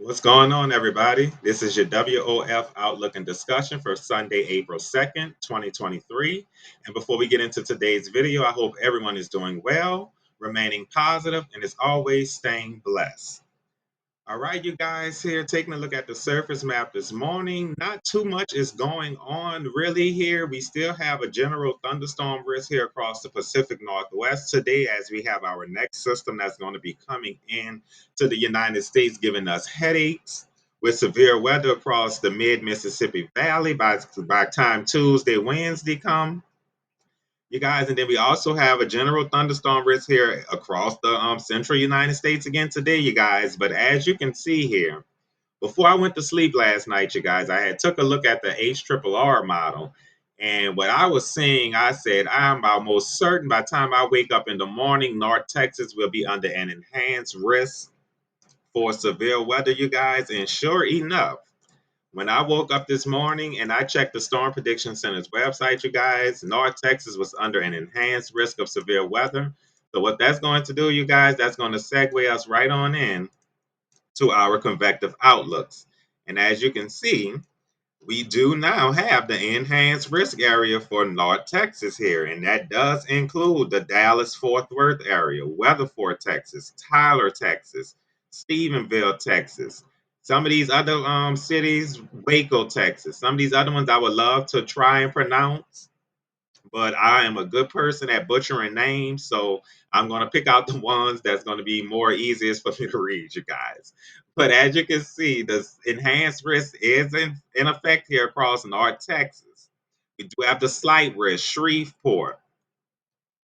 What's going on, everybody? This is your WOF Outlook and Discussion for Sunday, April 2nd, 2023. And before we get into today's video, I hope everyone is doing well, remaining positive, and as always, staying blessed. All right, you guys, here taking a look at the surface map this morning. Not too much is going on really here. We still have a general thunderstorm risk here across the Pacific Northwest today, as we have our next system that's going to be coming in to the United States, giving us headaches with severe weather across the mid Mississippi Valley by time Tuesday, Wednesday come. You guys, and then we also have a general thunderstorm risk here across the central United States again today, you guys. But as you can see here, before I went to sleep last night, you guys, I had took a look at the HRRR model. And what I was seeing, I said, I'm almost certain by the time I wake up in the morning, North Texas will be under an enhanced risk for severe weather, you guys. And sure enough, when I woke up this morning and I checked the Storm Prediction Center's website, you guys, North Texas was under an enhanced risk of severe weather. So what that's going to do, you guys, that's going to segue us right on in to our convective outlooks. And as you can see, we do now have the enhanced risk area for North Texas here, and that does include the Dallas Fort Worth area, Weatherford, Texas, Tyler, Texas, Stephenville, Texas. Some of these other cities, Waco, Texas. Some of these other ones I would love to try and pronounce, but I am a good person at butchering names, so I'm going to pick out the ones that's going to be more easiest for me to read, you guys. But as you can see, the enhanced risk is in effect here across North Texas. We do have the slight risk, Shreveport,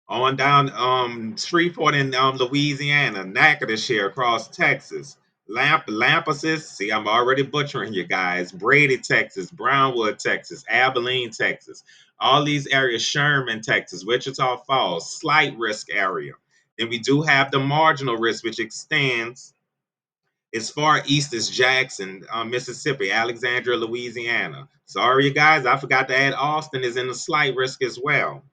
on down Shreveport in Louisiana, Natchitoches here across Texas, Lampasas. See, I'm already butchering you guys. Brady, Texas, Brownwood, Texas, Abilene, Texas. All these areas, Sherman, Texas, Wichita Falls, slight risk area. Then we do have the marginal risk, which extends as far east as Jackson, Mississippi, Alexandria, Louisiana. Sorry, you guys, I forgot to add Austin is in the slight risk as well.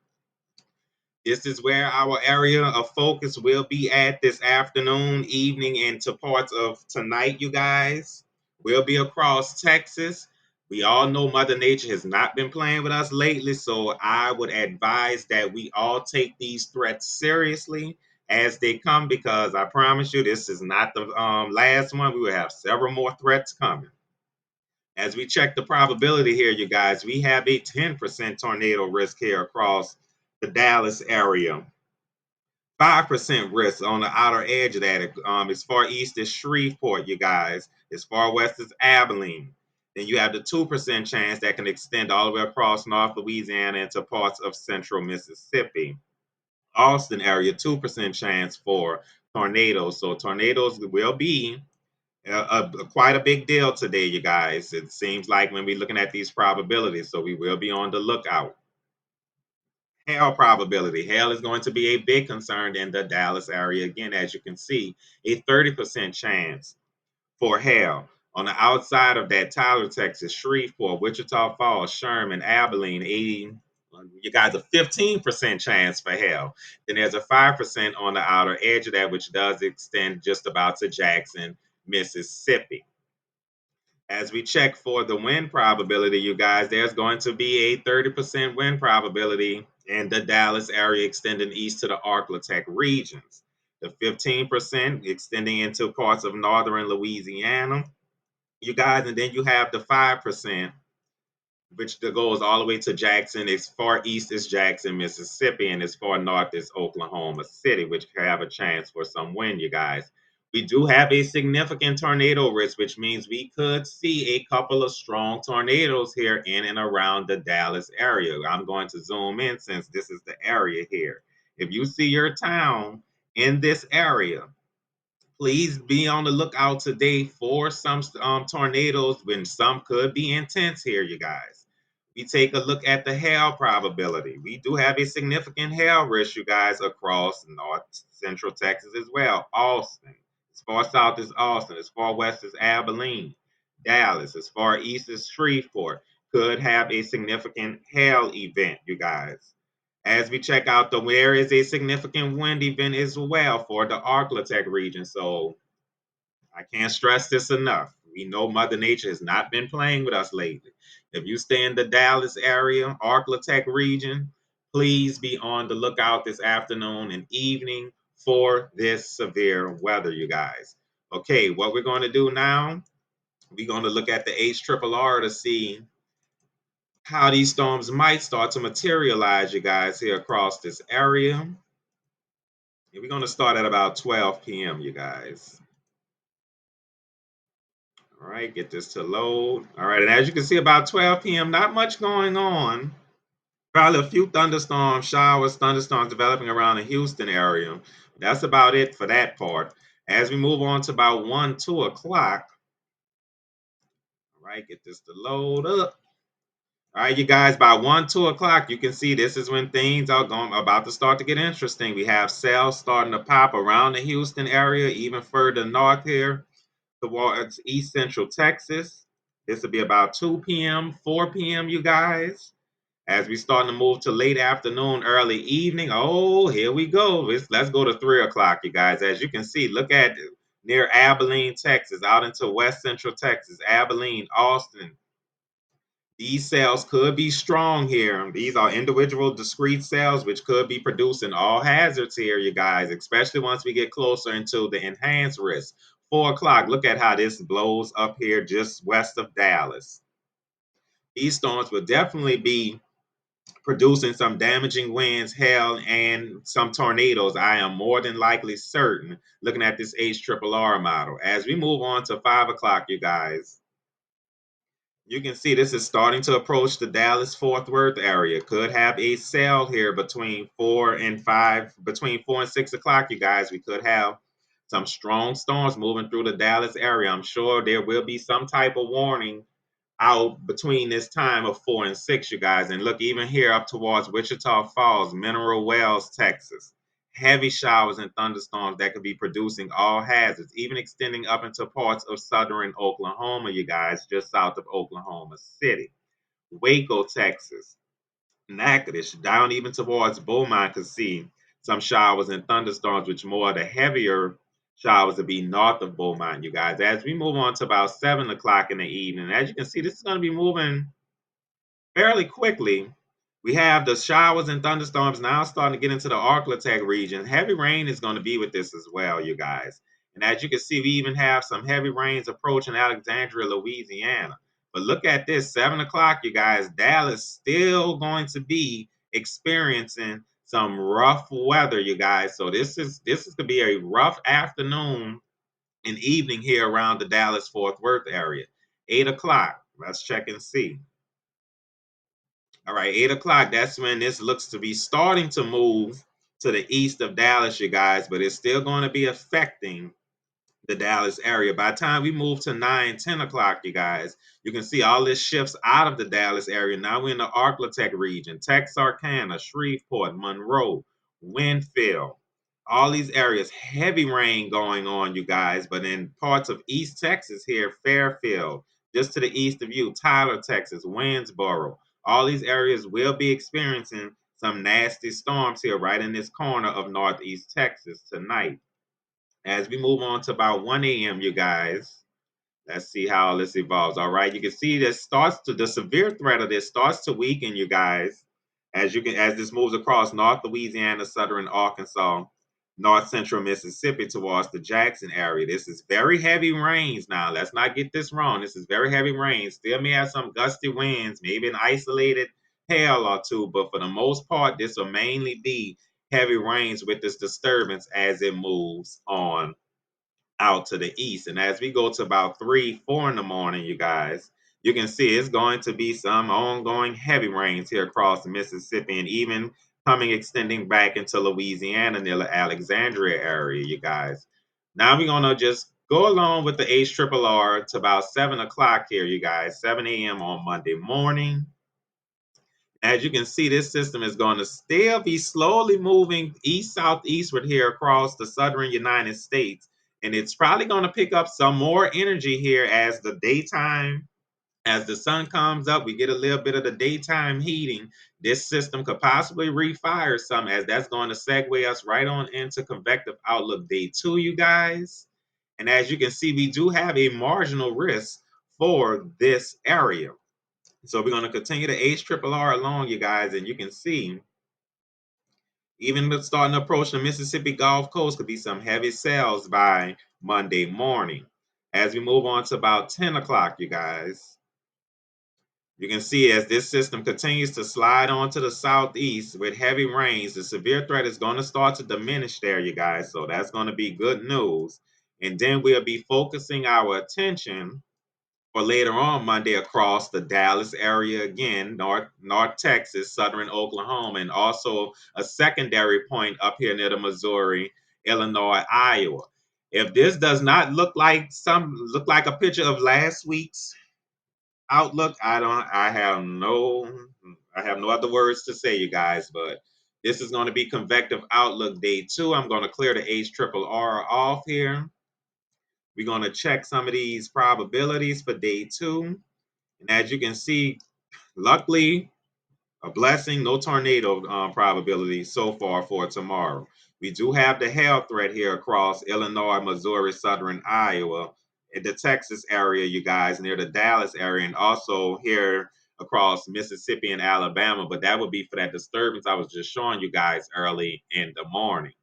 This is where our area of focus will be at this afternoon, evening, and to parts of tonight, you guys. We'll be across Texas. We all know Mother Nature has not been playing with us lately, so I would advise that we all take these threats seriously as they come, because I promise you, this is not the last one. We will have several more threats coming. As we check the probability here, you guys, we have a 10% tornado risk here across the Dallas area. 5% risk on the outer edge of that. As far east as Shreveport, you guys. As far west as Abilene. Then you have the 2% chance that can extend all the way across North Louisiana into parts of central Mississippi. Austin area, 2% chance for tornadoes. So tornadoes will be quite a big deal today, you guys. It seems like when we're looking at these probabilities, so we will be on the lookout. Hail probability. Hail is going to be a big concern in the Dallas area. Again, as you can see, a 30% chance for hail. On the outside of that, Tyler, Texas, Shreveport, Wichita Falls, Sherman, Abilene, 80. You guys, a 15% chance for hail. Then there's a 5% on the outer edge of that, which does extend just about to Jackson, Mississippi. As we check for the wind probability, you guys, there's going to be a 30% wind probability in the Dallas area extending east to the Arklatex regions. The 15% extending into parts of northern Louisiana, you guys, and then you have the 5%, which goes all the way to Jackson, as far east as Jackson, Mississippi, and as far north as Oklahoma City, which can have a chance for some wind, you guys. We do have a significant tornado risk, which means we could see a couple of strong tornadoes here in and around the Dallas area. I'm going to zoom in since this is the area here. If you see your town in this area, please be on the lookout today for some tornadoes, when some could be intense here, you guys. We take a look at the hail probability. We do have a significant hail risk, you guys, across north central Texas as well. Austin, as far south as Austin, as far west as Abilene, Dallas, as far east as Shreveport, could have a significant hail event, you guys. As we check out, there is a significant wind event as well for the Arklatex region. So I can't stress this enough. We know Mother Nature has not been playing with us lately. If you stay in the Dallas area, Arklatex region, please be on the lookout this afternoon and evening for this severe weather, you guys. Okay, what we're going to do now, we're going to look at the HRRR to see how these storms might start to materialize, you guys, here across this area. And we're going to start at about 12 p.m., you guys. All right, get this to load. All right, and as you can see, about 12 p.m., not much going on. Probably a few thunderstorms, showers, thunderstorms developing around the Houston area. That's about it for that part. As we move on to about 1, 2 o'clock, all right, get this to load up. All right, you guys, by 1, 2 o'clock, you can see this is when things are about to start to get interesting. We have cells starting to pop around the Houston area, even further north here towards East Central Texas. This will be about 2 p.m., 4 p.m., you guys. As we starting to move to late afternoon, early evening. Oh, here we go. Let's go to 3 o'clock, you guys. As you can see, look at near Abilene, Texas, out into West Central Texas, Abilene, Austin. These cells could be strong here. These are individual discrete cells which could be producing all hazards here, you guys, especially once we get closer into the enhanced risk. 4 o'clock, look at how this blows up here just west of Dallas. These storms will definitely be producing some damaging winds, hail, and some tornadoes. I am more than likely certain looking at this HRRR model. As we move on to 5 o'clock, you guys, you can see this is starting to approach the Dallas-Fort Worth area. Could have a cell here between 4 and 5, between 4 and 6 o'clock, you guys. We could have some strong storms moving through the Dallas area. I'm sure there will be some type of warning out between this time of 4 and 6, you guys. And look, even here up towards Wichita Falls, Mineral Wells, Texas. Heavy showers and thunderstorms that could be producing all hazards, even extending up into parts of southern Oklahoma, you guys, just south of Oklahoma City. Waco, Texas. Natchitoches, down even towards Beaumont, could see some showers and thunderstorms, which more of the heavier showers will be north of Beaumont, you guys. As we move on to about 7 o'clock in the evening, as you can see, this is going to be moving fairly quickly. We have the showers and thunderstorms now starting to get into the Arklatex region. Heavy rain is going to be with this as well, you guys. And as you can see, we even have some heavy rains approaching Alexandria, Louisiana. But look at this, 7 o'clock, you guys. Dallas still going to be experiencing some rough weather, you guys. So this is going to be a rough afternoon and evening here around the Dallas-Fort Worth area. 8 o'clock, let's check and see. All right, 8 o'clock, that's when this looks to be starting to move to the east of Dallas, you guys, but it's still going to be affecting the Dallas area. By the time we move to 9, 10 o'clock, you guys, you can see all this shifts out of the Dallas area. Now we're in the Arklatex region, Texarkana, Shreveport, Monroe, Winfield, all these areas, heavy rain going on, you guys. But in parts of East Texas here, Fairfield, just to the east of you, Tyler, Texas, Waynesboro, all these areas will be experiencing some nasty storms here right in this corner of Northeast Texas tonight. As we move on to about 1 a.m., you guys, let's see how this evolves. All right, you can see this starts to the severe threat of this starts to weaken, you guys, as this moves across North Louisiana, southern Arkansas, north central Mississippi towards the Jackson area. This is very heavy rains now. Let's not get this wrong. This is very heavy rain. Still may have some gusty winds, maybe an isolated hail or two, but for the most part, this will mainly be heavy rains with this disturbance as it moves on out to the east. And as we go to about 3, 4 in the morning, you guys, you can see it's going to be some ongoing heavy rains here across Mississippi and even coming extending back into Louisiana near the Alexandria area, you guys. Now we're going to just go along with the HRRR to about 7 o'clock here, you guys, 7 a.m. on Monday morning. As you can see, this system is going to still be slowly moving east-southeastward here across the southern United States. And it's probably going to pick up some more energy here as the daytime, as the sun comes up, we get a little bit of the daytime heating. This system could possibly refire some, as that's going to segue us right on into convective outlook day 2, you guys. And as you can see, we do have a marginal risk for this area. So we're going to continue to HRRR along, you guys, and you can see even starting to approach the Mississippi Gulf Coast could be some heavy sales by Monday morning. As we move on to about 10 o'clock, you guys, you can see as this system continues to slide on to the southeast with heavy rains, the severe threat is going to start to diminish there, you guys. So that's going to be good news. And then we'll be focusing our attention for later on Monday across the Dallas area again, North Texas, southern Oklahoma, and also a secondary point up here near the Missouri, Illinois, Iowa. If this does not look like a picture of last week's outlook, I have no other words to say, you guys, but this is going to be convective outlook day 2. I'm going to clear the HRRR off here. We're going to check some of these probabilities for day 2. And as you can see, luckily, a blessing, no tornado probability so far for tomorrow. We do have the hail threat here across Illinois, Missouri, southern Iowa, in the Texas area, you guys, near the Dallas area, and also here across Mississippi and Alabama. But that would be for that disturbance I was just showing you guys early in the morning.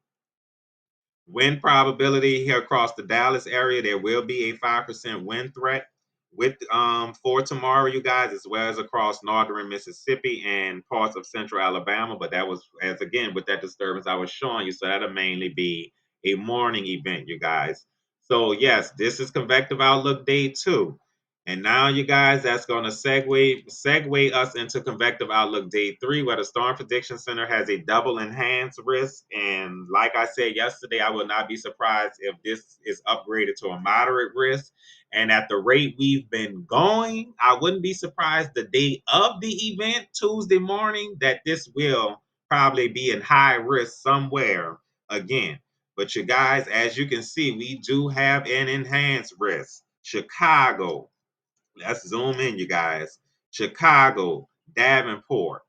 Wind probability here across the Dallas area, there will be a 5% wind threat with for tomorrow, you guys, as well as across northern Mississippi and parts of central Alabama. But that was, as again, with that disturbance I was showing you, so that'll mainly be a morning event, you guys. So yes, this is convective outlook day 2. And now, you guys, that's going to segue us into convective outlook day 3, where the Storm Prediction Center has a double enhanced risk. And like I said yesterday, I will not be surprised if this is upgraded to a moderate risk. And at the rate we've been going, I wouldn't be surprised the day of the event, Tuesday morning, that this will probably be in high risk somewhere again. But you guys, as you can see, we do have an enhanced risk. Chicago. Let's zoom in, you guys. Chicago, Davenport,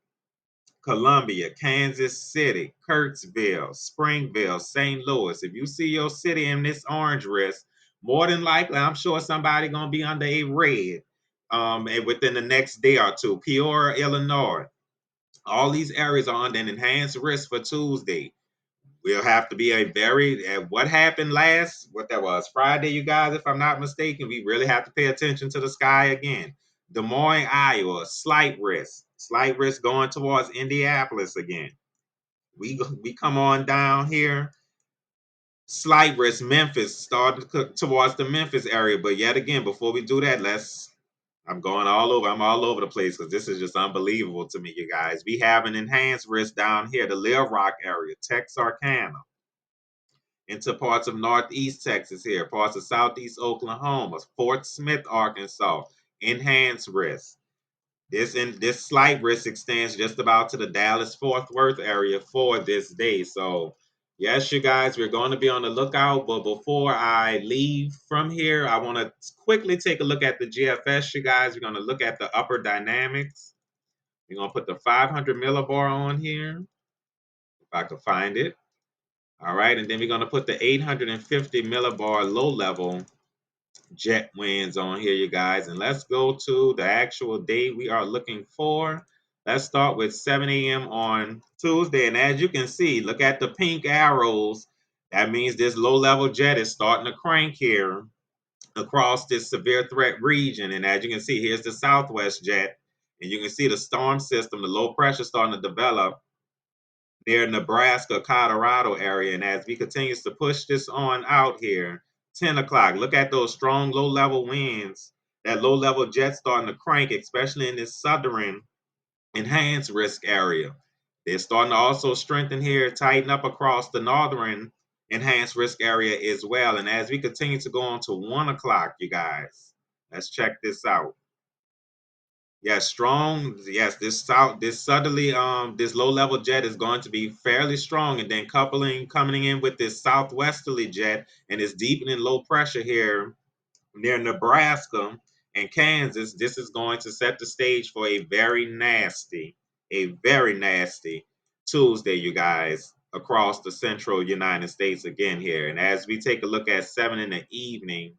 Columbia, Kansas City, Kirksville, Springville, St. Louis. If you see your city in this orange risk, more than likely, I'm sure somebody gonna be under a red and within the next day or two. Peoria, Illinois. All these areas are under an enhanced risk for Tuesday. We'll have to be what happened what that was, Friday, you guys, if I'm not mistaken, we really have to pay attention to the sky again. Des Moines, Iowa, slight risk going towards Indianapolis again. We come on down here, slight risk, Memphis, started towards the Memphis area. But yet again, before we do that, I'm all over the place because this is just unbelievable to me, you guys. We have an enhanced risk down here, the Little Rock area, Texarkana, into parts of northeast Texas here, parts of southeast Oklahoma, Fort Smith, Arkansas, enhanced risk. This slight risk extends just about to the Dallas-Fort Worth area for this day. So yes, you guys, we're going to be on the lookout. But before I leave from here, I want to quickly take a look at the GFS, you guys. We're going to look at the upper dynamics. We're going to put the 500 millibar on here, if I can find it. All right, and then we're going to put the 850 millibar low level jet winds on here, you guys. And let's go to the actual date we are looking for. Let's start with 7 a.m. on Tuesday. And as you can see, look at the pink arrows. That means this low level jet is starting to crank here across this severe threat region. And as you can see, here's the southwest jet. And you can see the storm system, the low pressure starting to develop near Nebraska, Colorado area. And as we continue to push this on out here, 10 o'clock, look at those strong low level winds, that low level jet starting to crank, especially in this southern enhanced risk area. They're starting to also strengthen here, tighten up across the northern enhanced risk area as well. And as we continue to go on to 1 o'clock, you guys, let's check this out. Yes, strong. Yes, this low level jet is going to be fairly strong, and then coming in with this southwesterly jet and this deepening low pressure here near Nebraska and Kansas. This is going to set the stage for a very nasty Tuesday, you guys, across the central United States again here. And as we take a look at 7 in the evening,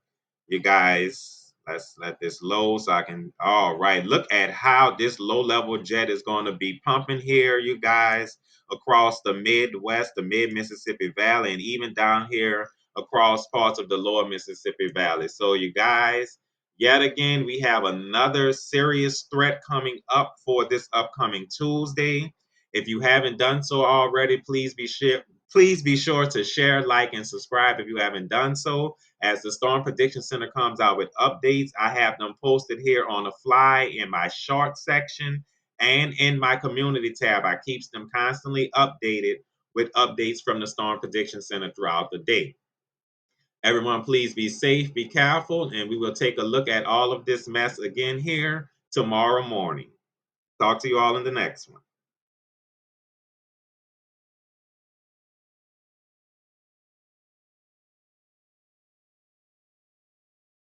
you guys, let's let this low so I can, all right, look at how this low level jet is going to be pumping here, you guys, across the Midwest, the mid Mississippi Valley, and even down here across parts of the lower Mississippi Valley. So you guys, yet again, we have another serious threat coming up for this upcoming Tuesday. If you haven't done so already, please be sure to share, like, and subscribe if you haven't done so. As the Storm Prediction Center comes out with updates, I have them posted here on the fly in my short section and in my community tab. I keep them constantly updated with updates from the Storm Prediction Center throughout the day. Everyone, please be safe, be careful, and we will take a look at all of this mess again here tomorrow morning. Talk to you all in the next one.